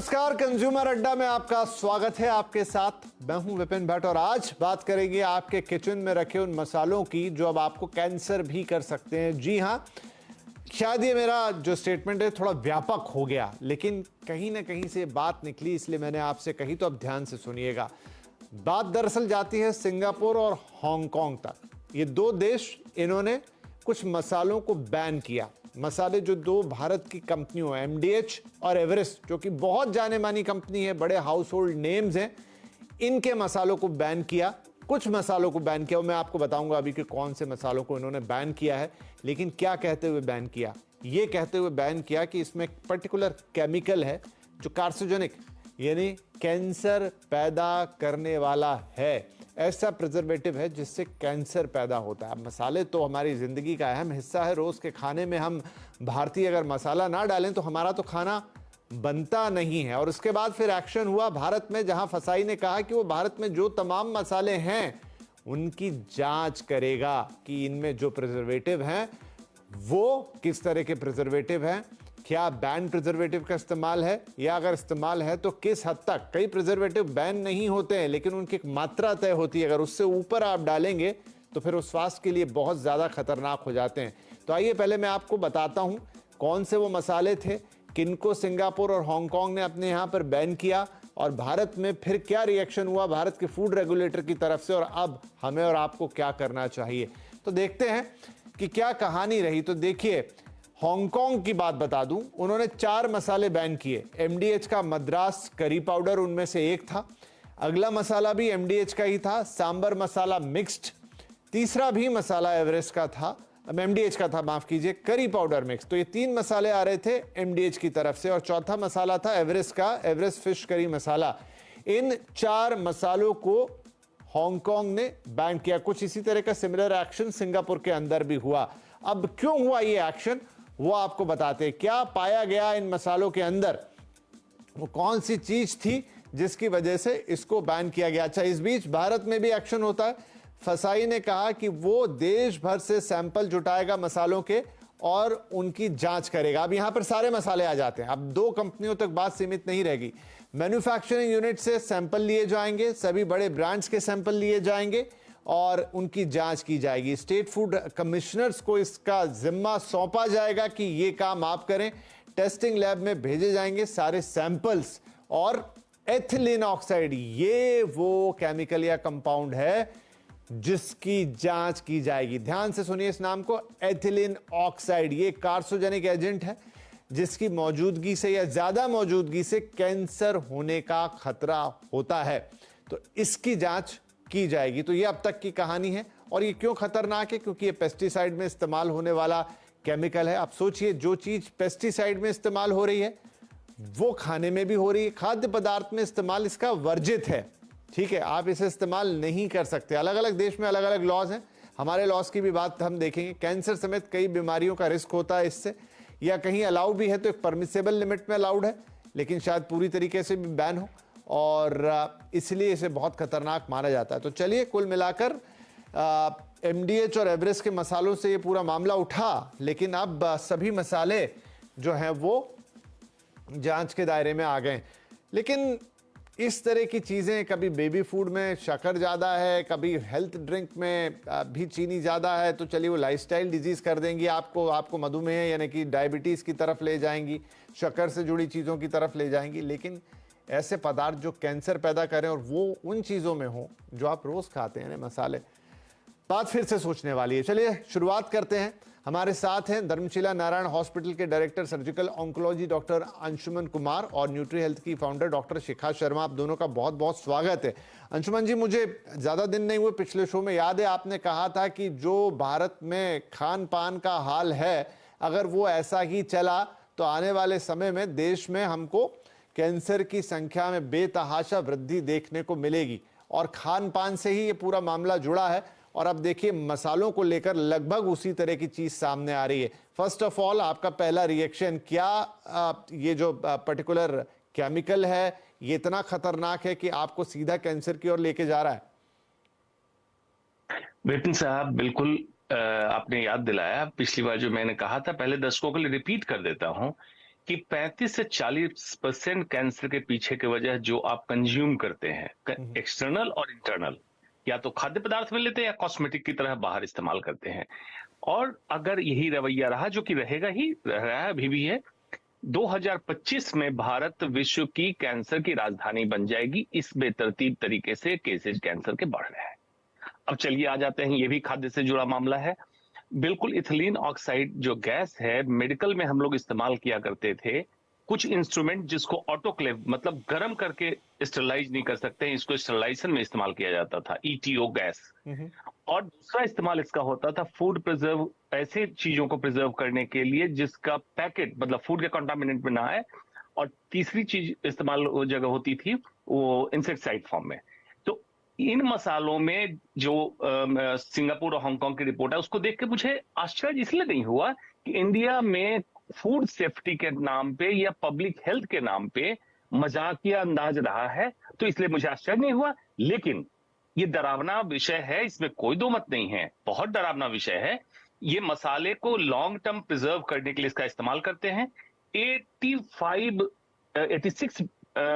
नमस्कार, कंज्यूमर अड्डा में आपका स्वागत है। आपके साथ मैं हूं विपिन भट्ट और आज बात करेंगे आपके किचन में रखे उन मसालों की जो अब आपको कैंसर भी कर सकते हैं। जी हां, शायद ये मेरा जो स्टेटमेंट है थोड़ा व्यापक हो गया, लेकिन कहीं ना कहीं से बात निकली, इसलिए मैंने आपसे कही, तो अब ध्यान से सुनिएगा। बात दरअसल जाती है सिंगापुर और हांगकांग तक। ये दो देश, इन्होंने कुछ मसालों को बैन किया। मसाले जो दो भारत की कंपनियों एमडीएच और एवरेस्ट, जो कि बहुत जाने मानी कंपनी है, बड़े हाउस होल्ड नेम्स हैं, इनके मसालों को बैन किया। कुछ मसालों को बैन किया, और मैं आपको बताऊंगा अभी कि कौन से मसालों को इन्होंने बैन किया है। लेकिन क्या कहते हुए बैन किया? ये कहते हुए बैन किया कि इसमें पर्टिकुलर केमिकल है जो कार्सिनोजेनिक यानी कैंसर पैदा करने वाला है। ऐसा प्रिजर्वेटिव है जिससे कैंसर पैदा होता है। मसाले तो हमारी जिंदगी का अहम हिस्सा है। रोज के खाने में हम भारतीय अगर मसाला ना डालें तो हमारा तो खाना बनता नहीं है। और उसके बाद फिर एक्शन हुआ भारत में, जहां फसाई ने कहा कि वो भारत में जो तमाम मसाले हैं उनकी जांच करेगा कि इनमें जो प्रिजर्वेटिव हैं वो किस तरह के प्रिजर्वेटिव हैं, क्या बैन प्रिजर्वेटिव का इस्तेमाल है, या अगर इस्तेमाल है तो किस हद तक। कई प्रिजर्वेटिव बैन नहीं होते हैं, लेकिन उनकी एक मात्रा तय होती है। अगर उससे ऊपर आप डालेंगे तो फिर वो स्वास्थ्य के लिए बहुत ज़्यादा खतरनाक हो जाते हैं। तो आइए पहले मैं आपको बताता हूं कौन से वो मसाले थे, किनको सिंगापुर और हांगकांग ने अपने यहाँ पर बैन किया, और भारत में फिर क्या रिएक्शन हुआ भारत के फूड रेगुलेटर की तरफ से, और अब हमें और आपको क्या करना चाहिए। तो देखते हैं कि क्या कहानी रही। तो देखिए, हांगकांग की बात बता दूं, उन्होंने 4 मसाले बैन किए। एमडीएच का मद्रास करी पाउडर उनमें से एक था। अगला मसाला भी एमडीएच का ही था, सांबर मसाला मिक्स्ड। तीसरा भी मसाला एवरेस्ट का था, एमडीएच का था, माफ कीजिए, करी पाउडर मिक्स। तो ये 3 मसाले आ रहे थे एमडीएच की तरफ से, और चौथा मसाला था एवरेस्ट का, एवरेस्ट फिश करी मसाला। इन 4 मसालों को हांगकांग ने बैन किया। कुछ इसी तरह का सिमिलर एक्शन सिंगापुर के अंदर भी हुआ। अब क्यों हुआ ये एक्शन, वो आपको बताते हैं। क्या पाया गया इन मसालों के अंदर, वो कौन सी चीज थी जिसकी वजह से इसको बैन किया गया। अच्छा, इस बीच भारत में भी एक्शन होता है। फसाई ने कहा कि वो देश भर से सैंपल जुटाएगा मसालों के और उनकी जांच करेगा। अब यहां पर सारे मसाले आ जाते हैं। अब 2 कंपनियों तक बात सीमित नहीं रहेगी। मैन्युफैक्चरिंग यूनिट से सैंपल लिए जाएंगे, सभी बड़े ब्रांड्स के सैंपल लिए जाएंगे और उनकी जांच की जाएगी। स्टेट फूड कमिश्नर्स को इसका जिम्मा सौंपा जाएगा कि ये काम आप करें। टेस्टिंग लैब में भेजे जाएंगे सारे सैंपल्स, और एथिलीन ऑक्साइड, ये वो केमिकल या कंपाउंड है जिसकी जांच की जाएगी। ध्यान से सुनिए इस नाम को, एथिलीन ऑक्साइड। ये कार्सिनोजेनिक एजेंट है जिसकी मौजूदगी से या ज्यादा मौजूदगी से कैंसर होने का खतरा होता है। तो इसकी जांच की जाएगी। तो ये अब तक की कहानी है। और ये क्यों खतरनाक है? क्योंकि ये पेस्टिसाइड में इस्तेमाल होने वाला केमिकल है। आप सोचिए, जो चीज पेस्टिसाइड में इस्तेमाल हो रही है वो खाने में भी हो रही है। खाद्य पदार्थ में इस्तेमाल इसका वर्जित है, ठीक है, आप इसे इस्तेमाल नहीं कर सकते। अलग अलग देश में अलग अलग लॉज हैं। हमारे लॉज की भी बात हम देखेंगे। कैंसर समेत कई बीमारियों का रिस्क होता है इससे, या कहीं अलाउ भी है तो एक परमिसेबल लिमिट में अलाउड है, लेकिन शायद पूरी तरीके से भी बैन हो, और इसलिए इसे बहुत खतरनाक माना जाता है। तो चलिए, कुल मिलाकर एमडीएच और एवरेस्ट के मसालों से ये पूरा मामला उठा, लेकिन अब सभी मसाले जो हैं वो जांच के दायरे में आ गए। लेकिन इस तरह की चीज़ें, कभी बेबी फूड में शक्कर ज़्यादा है, कभी हेल्थ ड्रिंक में भी चीनी ज़्यादा है, तो चलिए वो लाइफस्टाइल डिजीज़ कर देंगी आपको मधुमेह यानी कि डायबिटीज़ की तरफ ले जाएंगी, शक्कर से जुड़ी चीज़ों की तरफ ले जाएंगी। लेकिन ऐसे पदार्थ जो कैंसर पैदा करें और वो उन चीज़ों में हो जो आप रोज़ खाते हैं मसाले, बात फिर से सोचने वाली है। चलिए शुरुआत करते हैं। हमारे साथ हैं धर्मशिला नारायण हॉस्पिटल के director surgical oncology doctor Anshuman Kumar, और न्यूट्री हेल्थ की फाउंडर डॉक्टर शिखा शर्मा। आप दोनों का बहुत बहुत स्वागत है। अंशुमन जी, मुझे ज़्यादा दिन नहीं हुए, पिछले शो में याद है आपने कहा था कि जो भारत में खान पान का हाल है, अगर वो ऐसा ही चला तो आने वाले समय में देश में हमको कैंसर की संख्या में बेतहाशा वृद्धि देखने को मिलेगी। और खान पान से ही ये पूरा मामला जुड़ा है। और अब देखिए, मसालों को लेकर लगभग उसी तरह की चीज सामने आ रही है। फर्स्ट ऑफ ऑल, आपका पहला रिएक्शन क्या, ये जो पर्टिकुलर केमिकल है ये इतना खतरनाक है कि आपको सीधा कैंसर की ओर लेके जा रहा है? विपिन साहब, बिल्कुल आपने याद दिलाया। पिछली बार जो मैंने कहा था, पहले दर्शकों के लिए रिपीट कर देता हूं कि 35 से 40% कैंसर के पीछे की वजह जो आप कंज्यूम करते हैं, एक्सटर्नल और इंटरनल, या तो खाद्य पदार्थ में लेते हैं या कॉस्मेटिक की तरह बाहर इस्तेमाल करते हैं। और अगर यही रवैया रहा, जो कि रहेगा ही, रहा है, अभी भी है, 2025 में भारत विश्व की कैंसर की राजधानी बन जाएगी। इस बेतरतीब तरीके से केसेज कैंसर के बढ़ रहे हैं। अब चलिए आ जाते हैं, ये भी खाद्य से जुड़ा मामला है। बिल्कुल, इथिलीन ऑक्साइड जो गैस है, मेडिकल में हम लोग इस्तेमाल किया करते थे। कुछ इंस्ट्रूमेंट जिसको ऑटोक्लेव, मतलब गर्म करके स्टरलाइज नहीं कर सकते, इसको स्टरलाइजेशन में इस्तेमाल किया जाता था, ईटीओ गैस। और दूसरा इस्तेमाल इसका होता था फूड प्रिजर्व, ऐसे चीजों को प्रिजर्व करने के लिए जिसका पैकेट, मतलब फूड के कंटामिनेंट में ना आए। और तीसरी चीज इस्तेमाल वो जगह होती थी, वो इंसेक्टिसाइड फॉर्म में। तो इन मसालों में जो सिंगापुर और हांगकांग की रिपोर्ट है, उसको देख के मुझे आश्चर्य इसलिए नहीं हुआ कि इंडिया में फूड सेफ्टी के नाम पे या पब्लिक हेल्थ के नाम पे मजाकिया अंदाज रहा है, तो इसलिए मुझे आश्चर्य नहीं हुआ। लेकिन ये डरावना विषय है, इसमें कोई दो मत नहीं है, बहुत डरावना विषय है। ये मसाले को लॉन्ग टर्म प्रिजर्व करने के लिए इसका इस्तेमाल करते हैं। 86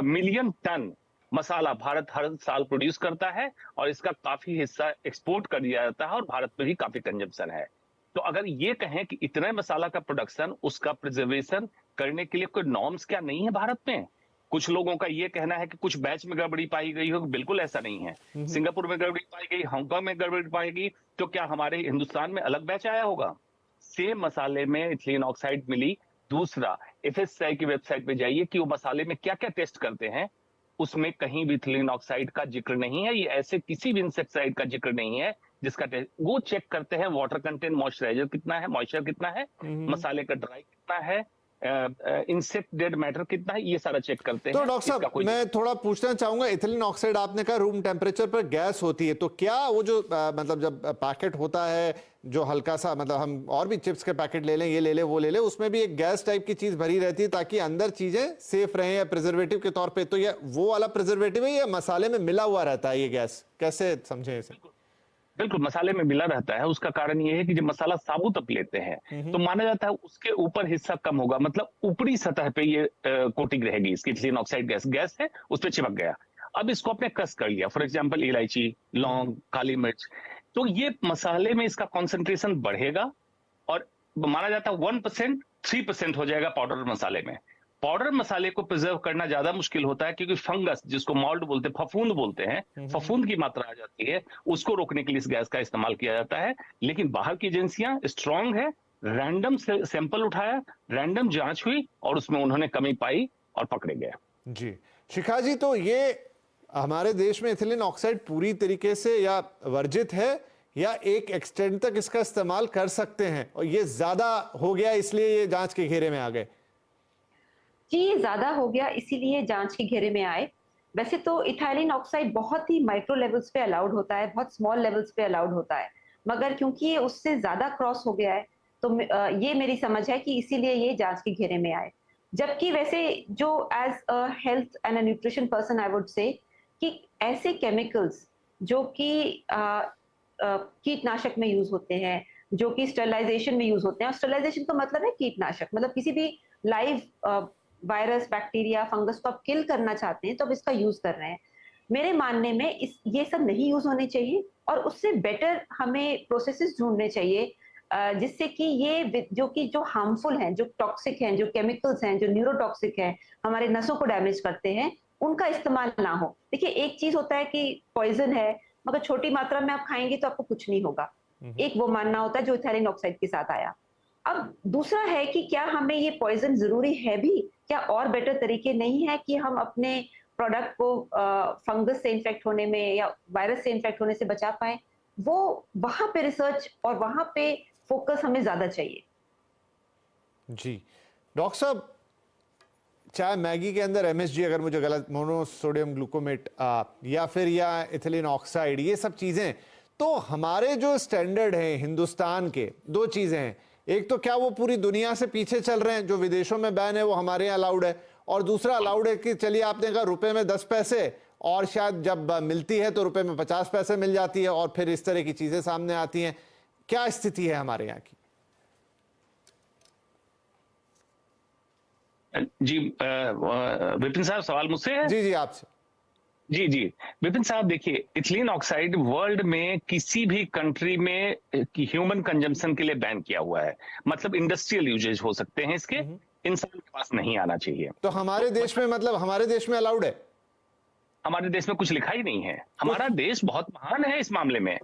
मिलियन टन मसाला भारत हर साल प्रोड्यूस करता है, और इसका काफी हिस्सा एक्सपोर्ट कर दिया जाता है, और भारत में भी काफी कंजम्पशन है। तो अगर ये कहें कि इतना मसाला का प्रोडक्शन, उसका प्रिजर्वेशन करने के लिए कोई नॉर्म्स क्या नहीं है भारत में? कुछ लोगों का ये कहना है कि कुछ बैच में गड़बड़ी पाई गई हो, बिल्कुल ऐसा नहीं है। सिंगापुर में गड़बड़ी पाई गई, हांगकांग में गड़बड़ी पाई गई, तो क्या हमारे हिंदुस्तान में अलग बैच आया होगा? सेम मसाले में इथिलीन ऑक्साइड मिली। दूसरा, एफएससीआई की वेबसाइट पे जाइए कि वो मसाले में क्या क्या टेस्ट करते हैं, उसमें कहीं भी इथिलीन ऑक्साइड का जिक्र नहीं है। ये ऐसे किसी भी इंसेक्टिसाइड का जिक्र नहीं है जिसका टेस्ट वो चेक करते हैं। वाटर कंटेंट, मॉइस्चराइजर कितना है, मॉइस्चर कितना है, मसाले का ड्राई कितना है, इंसेक्ट डेड मैटर कितना है, ये सारा चेक करते तो हैं। डॉक्टर साहब, मैं थोड़ा पूछना चाहूंगा, इथिलीन ऑक्साइड आपने कहा रूम टेम्परेचर पर गैस होती है, तो क्या वो जो मतलब जब पैकेट होता है, जो हल्का सा, मतलब हम और भी चिप्स के पैकेट ले लें, ये ले लें, वो ले लें, उसमें भी एक गैस टाइप की चीज भरी रहती है ताकि अंदर चीजें सेफ रहें, या प्रिजर्वेटिव के तौर पे, तो ये वो वाला प्रिजर्वेटिव है या मसाले में मिला हुआ रहता है ये गैस? कैसे समझे इसे? बिल्कुल मसाले में मिला रहता है। उसका कारण ये है कि जब मसाला साबुत आप लेते हैं तो माना जाता है उसके ऊपर हिस्सा कम होगा, मतलब ऊपरी सतह पे ये कोटिंग रहेगी इसकी, इथिलीन ऑक्साइड गैस है, उस पर चिपक गया। अब इसको आपने क्रश कर लिया, फॉर एग्जांपल इलायची, लौंग, काली मिर्च, तो ये मसाले में इसका कॉन्सेंट्रेशन बढ़ेगा, और माना जाता है 1% 3% हो जाएगा पाउडर मसाले में। पाउडर मसाले को प्रिजर्व करना ज्यादा मुश्किल होता है, क्योंकि फंगस, जिसको मॉल्ड बोलते हैं, फफूंद बोलते हैं, फफूंद की मात्रा आ जाती है, उसको रोकने के लिए इस गैस का इस्तेमाल किया जाता है। लेकिन बाहर की एजेंसियां स्ट्रांग है, रैंडम सैंपल उठाया, रैंडम जांच हुई, और उसमें उन्होंने कमी पाई और पकड़े गए। जी शिखा जी, तो ये हमारे देश में इथिलीन ऑक्साइड पूरी तरीके से या वर्जित है, या एक एक्सटेंड तक इसका इस्तेमाल कर सकते हैं, और ये ज्यादा हो गया इसलिए ये जांच के घेरे में आ गए? जी, ये ज्यादा हो गया इसीलिए जांच के घेरे में आए। वैसे तो इथाइलिन ऑक्साइड बहुत ही माइक्रो लेवल्स पे अलाउड होता है, बहुत स्मॉल लेवल्स पे अलाउड होता है, मगर क्योंकि ये उससे ज्यादा क्रॉस हो गया है, तो ये मेरी समझ है कि इसीलिए ये जांच के घेरे में आए। जबकि वैसे जो as a health and a nutrition person I would say कि ऐसे केमिकल्स जो कि कीटनाशक में यूज होते हैं, जो कि स्टरलाइजेशन में यूज होते हैं, और स्टरलाइजेशन का मतलब है कीटनाशक, मतलब किसी भी लाइव वायरस, बैक्टीरिया, फंगस को आप किल करना चाहते हैं तो आप इसका यूज कर रहे हैं। मेरे मानने में ये सब नहीं यूज होने चाहिए, और उससे बेटर हमें प्रोसेसेस ढूंढने चाहिए जिससे कि ये जो हार्मफुल हैं, जो टॉक्सिक हैं, जो केमिकल्स हैं, जो न्यूरोटॉक्सिक हैं, हमारे नसों को डैमेज करते हैं, उनका इस्तेमाल ना हो। देखिए, एक चीज होता है कि पॉइजन है, मगर छोटी मात्रा में आप खाएंगे तो आपको कुछ नहीं होगा, एक वो मानना होता है जो इथाइलिन ऑक्साइड के साथ आया। अब दूसरा है कि क्या हमें ये पॉइजन जरूरी है भी? क्या और बेटर तरीके नहीं है कि हम अपने प्रोडक्ट को फंगस से इन्फेक्ट होने में या वायरस से इन्फेक्ट होने से बचा पाए? वो वहां पे रिसर्च और वहां पे फोकस हमें ज्यादा चाहिए। जी डॉक्टर साहब, चाहे मैगी के अंदर एमएसजी, अगर मुझे गलत, मोनोसोडियम ग्लूकोमेट, या फिर या इथिलीन ऑक्साइड, ये सब चीजें, तो हमारे जो स्टैंडर्ड हैं हिंदुस्तान के, दो चीजें हैं, एक तो क्या वो पूरी दुनिया से पीछे चल रहे हैं, जो विदेशों में बैन है वो हमारे यहाँ अलाउड है, और दूसरा अलाउड है कि चलिए आपने कहा रुपए में 10 पैसे, और शायद जब मिलती है तो रुपए में 50 पैसे मिल जाती है, और फिर इस तरह की चीजें सामने आती हैं। क्या स्थिति है हमारे यहाँ की? जी विपिन साहब, सवाल मुझसे है? जी जी, आपसे। जी जी, विपिन साहब देखिए, इथिलीन ऑक्साइड वर्ल्ड में किसी भी कंट्री में ह्यूमन कंजम्पशन के लिए बैन किया हुआ है। मतलब इंडस्ट्रियल यूजेज हो सकते हैं इसके, इंसान के पास नहीं आना चाहिए। तो हमारे देश में, मतलब हमारे देश में अलाउड है? हमारे देश में कुछ लिखा ही नहीं है। हमारा देश बहुत महान है इस मामले में,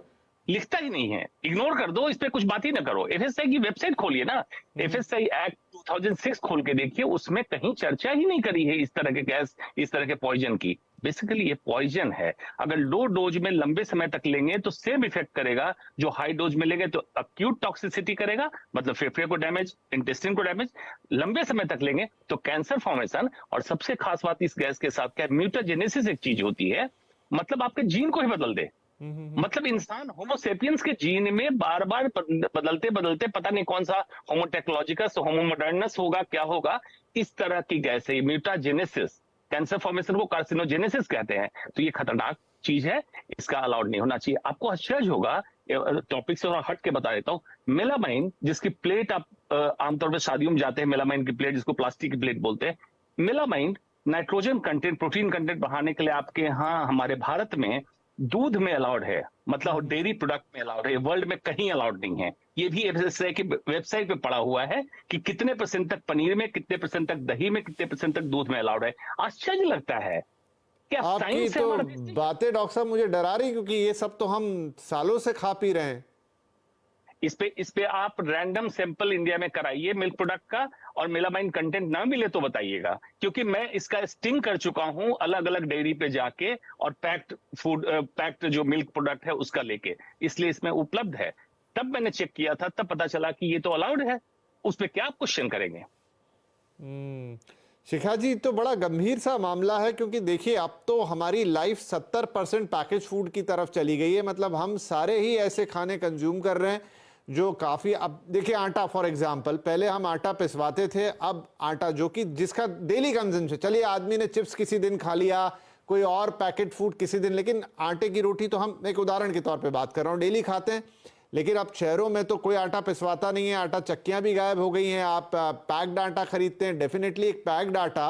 लिखता ही नहीं है। इग्नोर कर दो, इस पे कुछ बात ही ना करो। एफएसआई की वेबसाइट खोलिए ना, एफएसआई एक्ट 2006 खोल के देखिए, उसमें कहीं चर्चा ही नहीं करी है इस तरह के गैस, इस तरह के पॉइजन की। बेसिकली ये पॉइजन है। अगर लो डोज में लंबे समय तक लेंगे तो सेम इफेक्ट करेगा जो हाई डोज में लेंगे तो अक्यूट टॉक्सिसिटी करेगा, मतलब फेफड़े को डैमेज, इंटेस्टाइन को डैमेज। लंबे समय तक लेंगे तो कैंसर फॉर्मेशन, और सबसे खास बात इस गैस के साथ क्या, म्यूटाजेनेसिस एक चीज होती है, मतलब आपके जीन को ही बदल दे। मतलब इंसान होमोसेपियंस के जीन में बार बार बदलते बदलते पता नहीं कौन सा होमोटेक्नोलॉजिकस, होमोमोडर्नस होगा, क्या होगा, इस तरह की गैस है म्यूटाजेनेसिस। कैंसर फॉर्मेशन को कार्सिनोजेनेसिस कहते हैं। तो ये खतरनाक चीज है, इसका अलाउड नहीं होना चाहिए। आपको आश्चर्य होगा, टॉपिक से थोड़ा हट के बता देता हूं। मेलामाइन, जिसकी प्लेट आप आमतौर पर शादियों में जाते हैं, मेलामाइन की प्लेट, जिसको प्लास्टिक की प्लेट बोलते हैं। Melamine nitrogen content, protein content बढ़ाने के लिए आपके यहाँ हमारे भारत में दूध में अलाउड है, मतलब डेयरी प्रोडक्ट में अलाउड है। वर्ल्ड में कहीं अलाउड नहीं है। ये भी एफएसआई की वेबसाइट पे पड़ा हुआ है कि कितने % तक पनीर में, कितने % तक दही में, कितने % तक दूध में अलाउड है। आश्चर्य लगता है क्या आपकी साइंस तो है। बातें डॉक्टर साहब मुझे डरा रही, क्योंकि ये सब तो हम सालों से खा पी रहे हैं। इस पे आप रैंडम सैंपल इंडिया में कराइए मिल्क प्रोडक्ट का, और मेलामाइन कंटेंट ना मिले तो बताइएगा, क्योंकि मैं इसका स्टिंग कर चुका हूं अलग अलग डेयरी पे जाके, और पैक्ड फूड, पैक्ड जो मिल्क प्रोडक्ट है उसका लेके, इसलिए इसमें उपलब्ध है। तब मैंने चेक किया था, तब पता चला कि ये तो अलाउड है। उस पर क्या आप क्वेश्चन करेंगे? शिखा जी, तो बड़ा गंभीर सा मामला है, क्योंकि देखिए अब तो हमारी लाइफ 70% पैकेज फूड की तरफ चली गई है। मतलब हम सारे ही ऐसे खाने कंज्यूम कर रहे हैं जो काफ़ी, अब देखिए आटा फॉर एग्जांपल, पहले हम आटा पिसवाते थे, अब आटा जो कि जिसका डेली कंजम्पशन, चलिए आदमी ने चिप्स किसी दिन खा लिया, कोई और पैकेट फूड किसी दिन, लेकिन आटे की रोटी तो हम एक उदाहरण के तौर पे बात कर रहा हूँ, डेली खाते हैं। लेकिन अब शहरों में तो कोई आटा पिसवाता नहीं है, आटा चक्कियाँ भी गायब हो गई हैं। आप पैक्ड आटा खरीदते हैं। डेफिनेटली एक पैक्ड आटा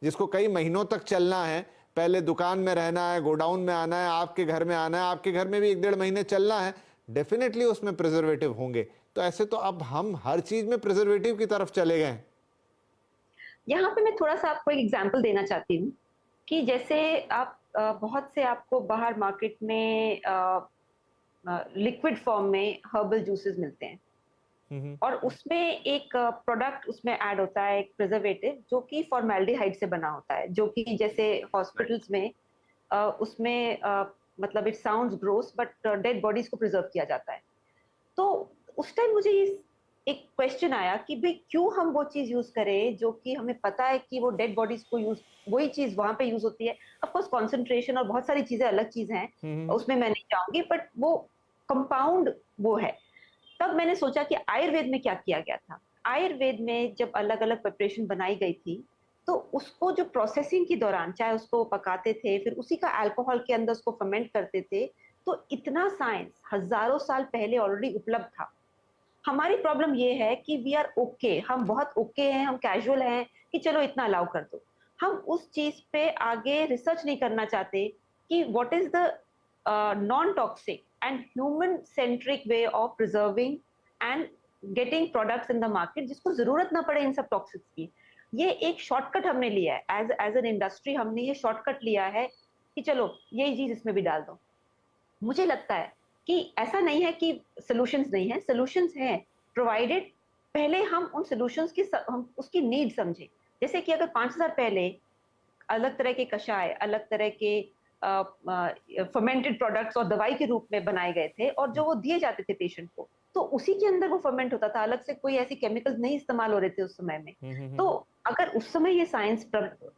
जिसको कई महीनों तक चलना है, पहले दुकान में रहना है, गोडाउन में आना है, आपके घर में आना है, आपके घर में भी 1-1.5 महीने चलना है, डेफिनेटली उसमें प्रिजर्वेटिव होंगे। तो ऐसे तो अब हम हर चीज में प्रिजर्वेटिव की तरफ चले गए। यहाँ पे मैं थोड़ा सा आपको एक एग्जांपल देना चाहती हूँ कि जैसे आप बहुत से आपको बाहर मार्केट में लिक्विड फॉर्म में हर्बल जूसेस मिलते हैं, और उसमें एक प्रोडक्ट उसमें ऐड होता है, एक प्रिजर्वेटिव, जो कि फॉर्मेल्डिहाइड से बना होता है, जो कि जैसे हॉस्पिटल्स में उसमें मतलब it sounds gross but dead bodies को प्रिजर्व किया जाता है। तो उस टाइम मुझे एक क्वेश्चन आया कि भाई क्यों हम वो चीज यूज करें जो कि हमें पता है कि वो डेड बॉडीज को यूज, वही चीज वहां पे यूज होती है। ऑफ कोर्स कॉन्सेंट्रेशन और बहुत सारी चीजें अलग चीज हैं, उसमें मैं नहीं जाऊंगी, बट वो कंपाउंड वो है। तब मैंने सोचा कि आयुर्वेद में क्या किया गया था। आयुर्वेद में जब अलग अलग प्रिपरेशन बनाई गई थी, तो उसको जो प्रोसेसिंग के दौरान, चाहे उसको पकाते थे, फिर उसी का अल्कोहल के अंदर उसको फर्मेंट करते थे, तो इतना साइंस हजारों साल पहले ऑलरेडी उपलब्ध था। हमारी प्रॉब्लम ये है कि वी आर ओके, हम बहुत ओके हैं, हम कैजुअल हैं कि चलो इतना अलाउ कर दो। हम उस चीज पे आगे रिसर्च नहीं करना चाहते कि what is the non toxic and human centric way of preserving and getting products in the market, जिसको जरूरत ना पड़े इन सब टॉक्सिक्स की। ये एक शॉर्टकट हमने लिया है, एज एन इंडस्ट्री हमने ये शॉर्टकट लिया है कि चलो यही चीज इसमें भी डाल दो। मुझे लगता है कि ऐसा नहीं है कि सॉल्यूशंस नहीं है, सॉल्यूशंस हैं, प्रोवाइडेड पहले हम उन सॉल्यूशंस की हम उसकी नीड समझें। जैसे कि अगर 5000 पहले अलग तरह के कषाय, अलग तरह के फर्मेंटेड प्रोडक्ट्स और दवाई के रूप में बनाए गए थे, और जो वो दिए जाते थे पेशेंट को, तो उसी के अंदर वो फर्मेंट होता था, अलग से कोई ऐसी केमिकल्स नहीं इस्तेमाल हो रहे थे उस समय में। तो अगर उस समय ये साइंस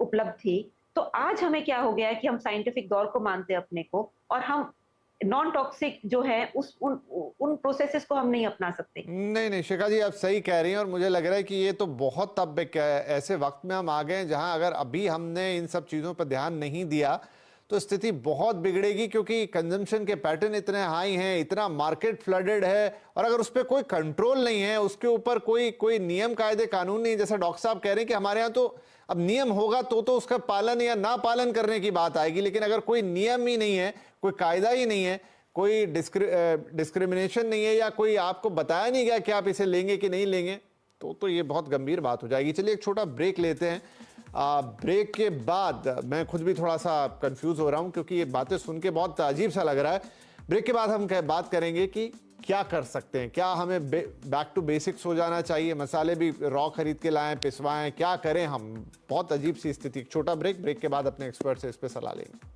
उपलब्ध थी, तो आज हमें क्या हो गया है कि हम साइंटिफिक दौर को मानते हैं अपने को, और हम नॉन टॉक्सिक जो है उन प्रोसेसेस को हम नहीं अपना सकते। नहीं शिखा जी, आप सही कह रही हैं, और मुझे लग रहा है कि ये तो बहुत अब एक ऐसे वक्त में हम आ गए हैं जहां अगर अभी हमने इन सब चीज़ों पर ध्यान नहीं दिया तो स्थिति बहुत बिगड़ेगी, क्योंकि कंजम्पशन के पैटर्न इतने हाई हैं, इतना मार्केट फ्लडेड है, और अगर उस पर कोई कंट्रोल नहीं है, उसके ऊपर कोई नियम कायदे कानून नहीं, जैसा डॉक्टर साहब कह रहे हैं कि हमारे यहाँ तो अब नियम होगा तो उसका पालन या ना पालन करने की बात आएगी, लेकिन अगर कोई नियम ही नहीं है, कोई कायदा ही नहीं है, कोई डिस्क्रिमिनेशन नहीं है, या कोई आपको बताया नहीं गया कि आप इसे लेंगे कि नहीं लेंगे, तो ये बहुत गंभीर बात हो जाएगी। चलिए एक छोटा ब्रेक लेते हैं। ब्रेक के बाद मैं खुद भी थोड़ा सा कंफ्यूज हो रहा हूं, क्योंकि ये बातें सुन के बहुत अजीब सा लग रहा है। ब्रेक के बाद हम बात करेंगे कि क्या कर सकते हैं, क्या हमें बैक टू बेसिक्स हो जाना चाहिए, मसाले भी रॉ खरीद के लाएं, पिसवाएं, क्या करें हम। बहुत अजीब सी स्थिति। छोटा ब्रेक के बाद अपने एक्सपर्ट से इस पर सलाह लेंगे।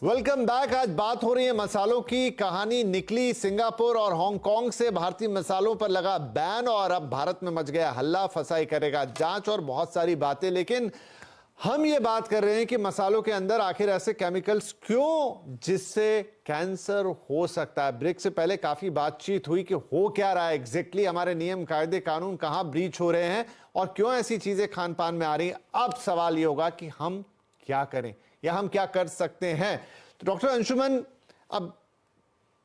Welcome back. आज बात हो रही है मसालों की। कहानी निकली सिंगापुर और हांगकांग से। भारतीय मसालों पर लगा बैन और अब भारत में मच गया हल्ला। फसाई करेगा जांच और बहुत सारी बातें, लेकिन हम ये बात कर रहे हैं कि मसालों के अंदर आखिर ऐसे केमिकल्स क्यों जिससे कैंसर हो सकता है। ब्रेक से पहले काफी बातचीत हुई कि हो क्या रहा है एग्जैक्टली, हमारे नियम कायदे कानून कहां ब्रीच हो रहे हैं और क्यों ऐसी चीजें खान पान में आ रही हैं। अब सवाल ये होगा कि हम क्या करें या हम क्या कर सकते हैं। तो डॉक्टर अंशुमन, अब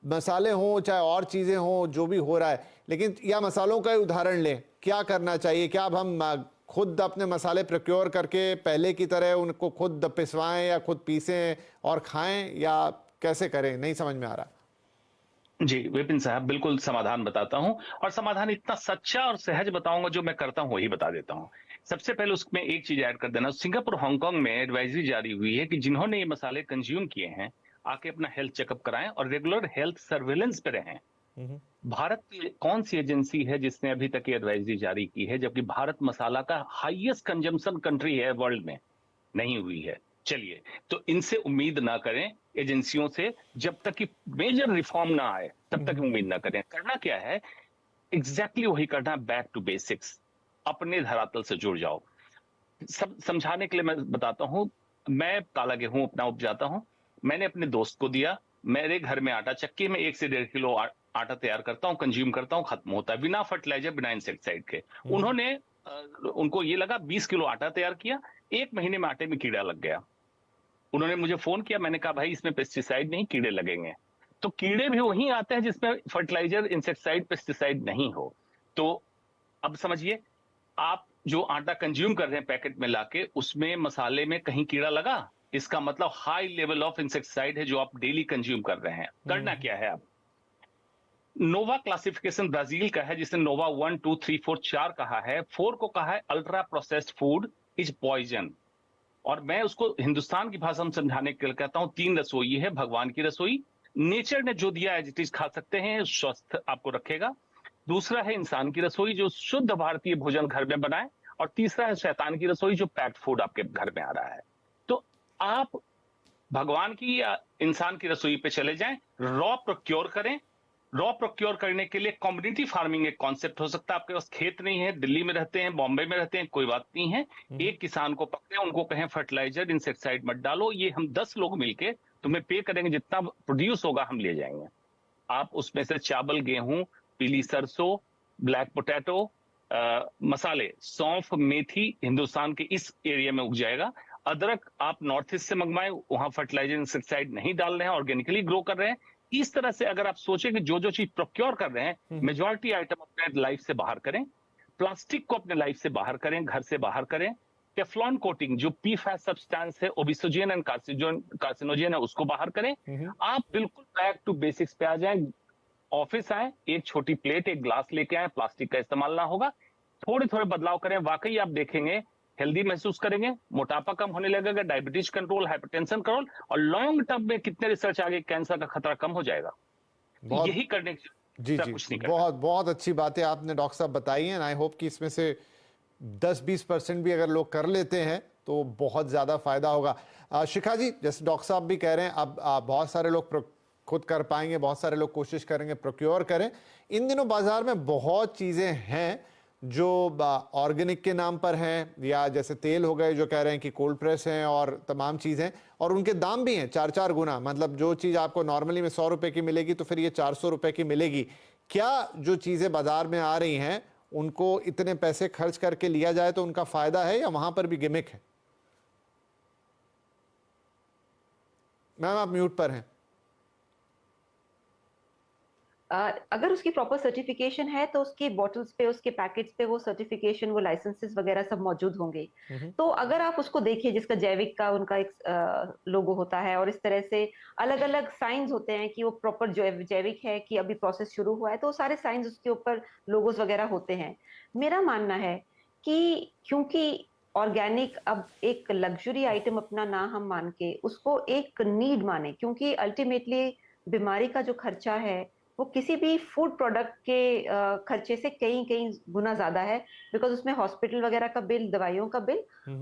मसाले हों चाहे और चीजें हों, जो भी हो रहा है, लेकिन या मसालों का ही उदाहरण लें, क्या करना चाहिए? क्या अब हम खुद अपने मसाले प्रोक्योर करके पहले की तरह उनको खुद पिसवाएं या खुद पीसें और खाएं, या कैसे करें? नहीं समझ में आ रहा। जी विपिन साहब, बिल्कुल समाधान बताता हूं, और समाधान इतना सच्चा और सहज बताऊंगा, जो मैं करता हूं वही बता देता हूं। सबसे पहले उसमें एक चीज ऐड कर देना, सिंगापुर हांगकांग में एडवाइजरी जारी हुई है कि जिन्होंने ये मसाले कंज्यूम किए हैं, आके अपना हेल्थ चेकअप कराएं और रेगुलर हेल्थ सर्वेलेंस पे रहें। भारत की कौन सी एजेंसी है जिसने अभी तक ये एडवाइजरी जारी की है, जबकि भारत मसाला का हाईएस्ट कंजम्पशन कंट्री है वर्ल्ड में? नहीं हुई है। चलिए, तो इनसे उम्मीद ना करें, एजेंसियों से, जब तक कि मेजर रिफॉर्म ना आए तब तक उम्मीद ना करें। करना क्या है, एग्जैक्टली वही करना है, बैक टू बेसिक्स। अपने धरातल से जुड़ जाओ। सब समझाने के लिए मैं बताता हूं, मैं काला गेहूं अपना उपजाता हूं, मैंने अपने दोस्त को दिया। मेरे घर में आटा चक्की में 1 से 1.5 किलो आटा तैयार करता हूं, कंज्यूम करता हूं, खत्म होता है बिना फर्टिलाइजर, बिना इंसेक्टिसाइड के। उन्होंने उनको ये लगा, 20 किलो आटा तैयार किया, 1 महीने में आटे में कीड़ा लग गया। उन्होंने मुझे फोन किया, मैंने कहा भाई इसमें पेस्टिसाइड नहीं, कीड़े लगेंगे। तो कीड़े भी वहीं आते हैं जिसमें फर्टिलाइजर, इंसेक्टिसाइड, पेस्टिसाइड नहीं हो। तो अब समझिए, आप जो आटा कंज्यूम कर रहे हैं पैकेट में लाके, उसमें मसाले में कहीं कीड़ा लगा, इसका मतलब हाई लेवल ऑफ इंसेक्टिसाइड है जो आप डेली कंज्यूम कर रहे हैं। करना क्या है, आप नोवा क्लासिफिकेशन ब्राजील का है, जिसने नोवा 1, 2, 3, 4 4 कहा है, 4 को कहा है ultra processed food is poison. और मैं उसको हिंदुस्तान की भाषा में समझाने के लिए कहता हूं, 3 रसोई है भगवान की रसोई। नेचर ने जो दिया एज इट इज खा सकते हैं, स्वस्थ आपको रखेगा। दूसरा है इंसान की रसोई, जो शुद्ध भारतीय भोजन घर में बनाए। और तीसरा है शैतान की रसोई, जो पैक्ड फूड आपके घर में आ रहा है। तो आप भगवान की या इंसान की रसोई पे चले जाएं, रॉ प्रोक्योर करें। रॉ प्रोक्योर करने के लिए कम्युनिटी फार्मिंग एक कॉन्सेप्ट हो सकता है। आपके पास खेत नहीं है, दिल्ली में रहते हैं, बॉम्बे में रहते हैं, कोई बात नहीं है, एक किसान को पकड़े, उनको कहें फर्टिलाइजर, इंसेक्टिसाइड मत डालो, ये हम 10 लोग मिलके तुम्हें पे करेंगे, जितना प्रोड्यूस होगा हम ले जाएंगे। आप उसमें से चावल, गेहूं, पीली सरसों, ब्लैक पोटैटो, मसाले, सौंफ, मेथी हिंदुस्तान के इस एरिया में उग जाएगा। अदरक आप नॉर्थ ईस्ट से मंगवाएं, वहां फर्टिलाइजर, इंसेक्टिसाइड नहीं डाल रहे हैं, ऑर्गेनिकली ग्रो कर रहे हैं। इस तरह से अगर आप सोचें कि जो जो चीज प्रोक्योर कर रहे हैं, मेजॉरिटी आइटम अपने लाइफ से बाहर करें। प्लास्टिक को अपने लाइफ से बाहर करें, घर से बाहर करें। टेफ्लॉन कोटिंग जो पीफैस सब्सटेंस है, ओबिसोजेन एंड कार्सिनोजेन है, उसको बाहर करें। आप बिल्कुल बैक टू बेसिक्स पे आ जाएं। ऑफिस आए, एक छोटी प्लेट, एक ग्लास लेके आए, प्लास्टिक का इस्तेमाल ना होगा। थोड़े थोड़े बदलाव करें, वाकई आप देखेंगे हेल्दी महसूस करेंगे, मोटापा कम होने लगेगा, डायबिटीज कंट्रोल, हाइपरटेंशन कंट्रोल, और लॉन्ग टर्म में कितने रिसर्च आगे कैंसर का खतरा कम हो जाएगा। बहुत यही करने की जी जी, कुछ नहीं करना। बहुत बहुत अच्छी बातें आपने डॉक्टर साहब बताई हैं। आई होप कि इसमें से 10-20% भी अगर लोग कर लेते हैं तो बहुत ज़्यादा फायदा होगा। शिखा जी, जैसे डॉक्टर साहब भी कह रहे हैं, अब बहुत सारे लोग खुद कर पाएंगे, बहुत सारे लोग कोशिश करेंगे प्रोक्योर करें। इन दिनों बाजार में बहुत चीज़ें हैं जो ऑर्गेनिक के नाम पर हैं, या जैसे तेल हो गए जो कह रहे हैं कि कोल्ड प्रेस हैं, और तमाम चीज़ें, और उनके दाम भी हैं 4-4 गुना। मतलब जो चीज़ आपको नॉर्मली में 100 रुपए की मिलेगी तो फिर ये 400 रुपए की मिलेगी। क्या जो चीज़ें बाजार में आ रही हैं उनको इतने पैसे खर्च करके लिया जाए तो उनका फायदा है, या वहां पर भी गिमिक है? मैम आप म्यूट पर हैं। अगर उसकी प्रॉपर सर्टिफिकेशन है तो उसके बॉटल्स पे, उसके पैकेट्स पे वो सर्टिफिकेशन, वो लाइसेंसेस वगैरह सब मौजूद होंगे। तो अगर आप उसको देखिए, जिसका जैविक का उनका एक लोगो होता है, और इस तरह से अलग अलग साइंस होते हैं कि वो प्रॉपर जैविक है, कि अभी प्रोसेस शुरू हुआ है, तो सारे साइंस उसके ऊपर, लोगोस वगैरह होते हैं। मेरा मानना है कि क्योंकि ऑर्गेनिक अब एक लग्जरी आइटम अपना ना हम मान के उसको एक नीड माने, क्योंकि अल्टीमेटली बीमारी का जो खर्चा है वो किसी भी फूड प्रोडक्ट के खर्चे से कई कई गुना ज्यादा है, बिकॉज उसमें हॉस्पिटल वगैरह का बिल, दवाइयों का बिल,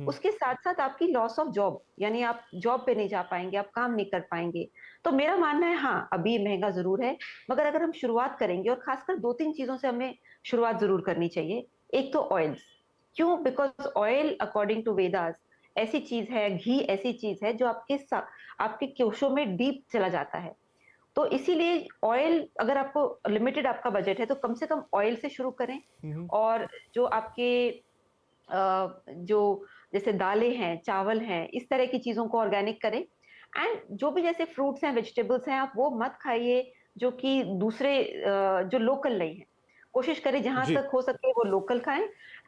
उसके साथ साथ आपकी लॉस ऑफ जॉब, यानी आप जॉब पे नहीं जा पाएंगे, आप काम नहीं कर पाएंगे। तो मेरा मानना है, हाँ अभी महंगा जरूर है, मगर अगर हम शुरुआत करेंगे, और खासकर 2-3 चीजों से हमें शुरुआत जरूर करनी चाहिए। एक तो ऑयल्स, क्यों? Because oil according to Vedas ऐसी चीज है, घी ऐसी चीज है जो आपके कोशों में डीप चला जाता है। तो इसीलिए ऑयल, अगर आपको लिमिटेड आपका बजट है तो कम से कम ऑयल से शुरू करें। और जो आपके जो जैसे दालें हैं, चावल हैं, इस तरह की चीजों को ऑर्गेनिक करें। एंड जो भी जैसे फ्रूट्स हैं, वेजिटेबल्स हैं, आप वो मत खाइए जो कि दूसरे जो लोकल नहीं है। कोशिश करें जहां तक हो सके वो लोकल खाएं।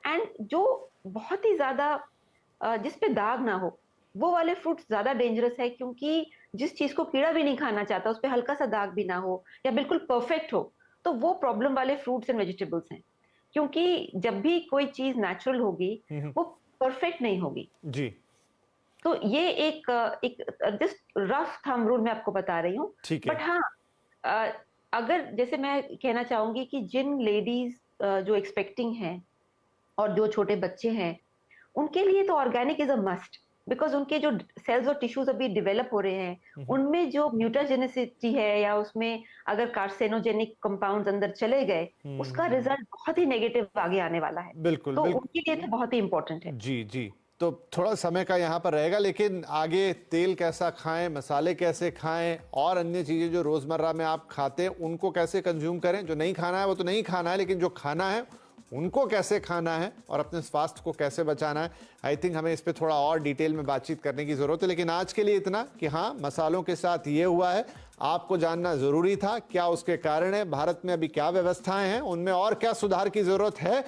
एंड जो बहुत ही ज्यादा जिसपे दाग ना हो, वो वाले फ्रूट ज्यादा डेंजरस है, क्योंकि जिस चीज को कीड़ा भी नहीं खाना चाहता, उस पर हल्का सा दाग भी ना हो या बिल्कुल परफेक्ट हो, तो वो प्रॉब्लम वाले फ्रूट्स एंड वेजिटेबल्स हैं। क्योंकि जब भी कोई चीज नेचुरल होगी, वो परफेक्ट नहीं होगी। जी, तो ये एक जस्ट रफ थंब रूल मैं आपको बता रही हूँ। ठीक है। बट हाँ, अगर जैसे मैं कहना चाहूंगी कि जिन लेडीज जो एक्सपेक्टिंग हैं और जो छोटे बच्चे हैं, उनके लिए तो organic is a must, because उनके जो सेल्स और टिश्यूज अभी डेवलप हो रहे हैं, उनमें जो म्यूटाजेनिसिटी है या उसमें अगर कार्सिनोजेनिक कंपाउंड्स अंदर चले गए, उसका रिजल्ट बहुत ही नेगेटिव आगे आने वाला है। बिल्कुल, तो बिल्कुल। उनके लिए तो बहुत ही इंपॉर्टेंट है। जी, जी। तो थोड़ा समय का यहाँ पर रहेगा, लेकिन आगे तेल कैसा खाएं, मसाले कैसे खाएं और अन्य चीज़ें जो रोज़मर्रा में आप खाते हैं उनको कैसे कंज्यूम करें। जो नहीं खाना है वो तो नहीं खाना है, लेकिन जो खाना है उनको कैसे खाना है और अपने स्वास्थ्य को कैसे बचाना है, आई थिंक हमें इस पे थोड़ा और डिटेल में बातचीत करने की ज़रूरत है। लेकिन आज के लिए इतना कि हाँ, मसालों के साथ ये हुआ है, आपको जानना ज़रूरी था। क्या उसके कारण है, भारत में अभी क्या व्यवस्थाएं हैं, उनमें और क्या सुधार की ज़रूरत है,